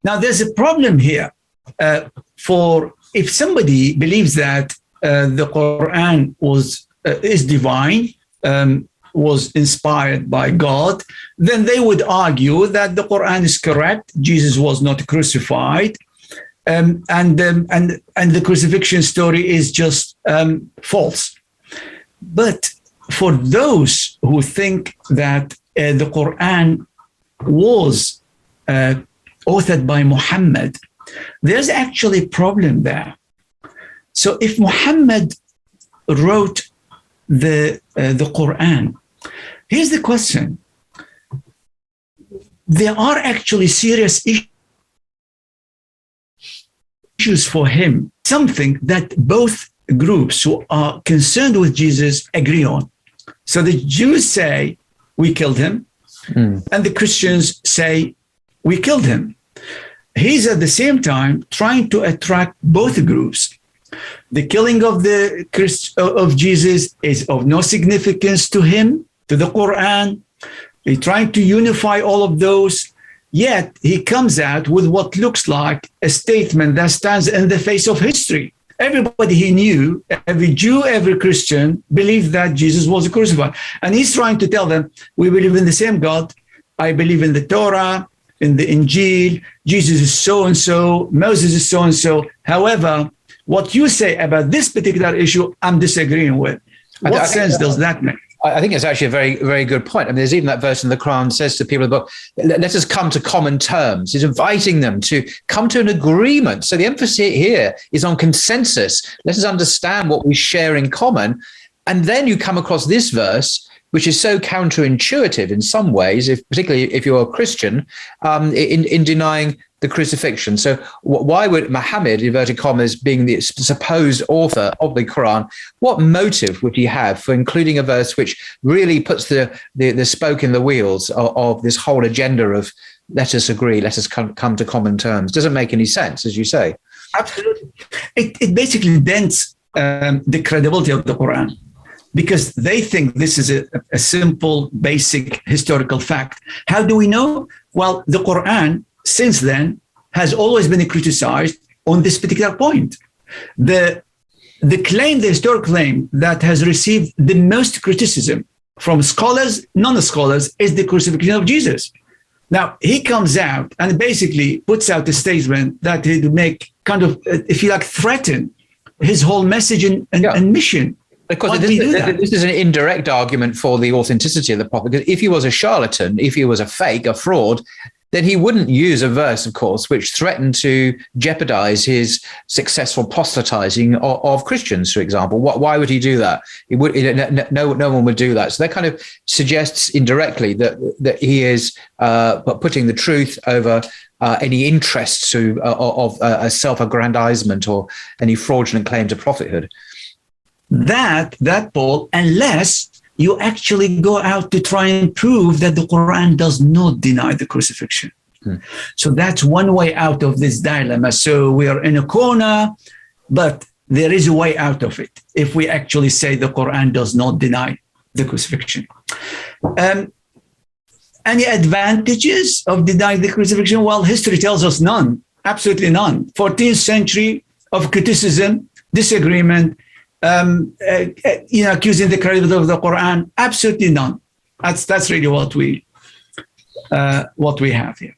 Now, there's a problem here. For if somebody believes that the Quran is divine, was inspired by God, then they would argue that the Quran is correct. Jesus was not crucified, and the crucifixion story is just false. But for those who think that the Quran was authored by Muhammad, there's actually a problem there. So if Muhammad wrote the Quran, here's the question. There are actually serious issues for him, something that both groups who are concerned with Jesus agree on. So the Jews say, we killed him, and the Christians say, we killed him. He's at the same time trying to attract both groups. The killing of Jesus is of no significance to him, to the Quran. He's trying to unify all of those. Yet he comes out with what looks like a statement that stands in the face of history. Everybody he knew, every Jew, every Christian, believed that Jesus was crucified. And he's trying to tell them, we believe in the same God. I believe in the Torah, in the Injil. Jesus is so-and-so. Moses is so-and-so. However, what you say about this particular issue, I'm disagreeing with. What sense does that make? I think it's actually a very, very good point. I mean, there's even that verse in the Quran says to people in the book, let us come to common terms. He's inviting them to come to an agreement. So the emphasis here is on consensus. Let us understand what we share in common. And then you come across this verse, which is so counterintuitive in some ways, particularly if you're a Christian, in denying the crucifixion. So why would Muhammad, inverted commas, being the supposed author of the Quran, what motive would he have for including a verse which really puts the spoke in the wheels of this whole agenda of let us agree, let us come to common terms? Doesn't make any sense, as you say. Absolutely. It basically dents the credibility of the Quran, because they think this is a simple, basic historical fact. How do we know? Well, the Quran, since then, has always been criticized on this particular point. The historical claim that has received the most criticism from scholars, non-scholars, is the crucifixion of Jesus. Now, he comes out and basically puts out a statement that he would make kind of, if you like, threaten his whole message and mission. Because this is an indirect argument for the authenticity of the prophet. Because if he was a charlatan, if he was a fake, a fraud, then he wouldn't use a verse, of course, which threatened to jeopardize his successful proselytizing of Christians, for example. Why would he do that? He would. No one would do that. So that kind of suggests indirectly that he is putting the truth over any interests of a self-aggrandizement or any fraudulent claim to prophethood. That Paul, unless you actually go out to try and prove that the Quran does not deny the crucifixion. So that's one way out of this dilemma. So we are in a corner, but there is a way out of it if we actually say the Quran does not deny the crucifixion. Any advantages of denying the crucifixion? Well, history tells us none, absolutely none. 14th century of criticism, disagreement, accusing the credibility of the Quran, absolutely none. That's really what we have here.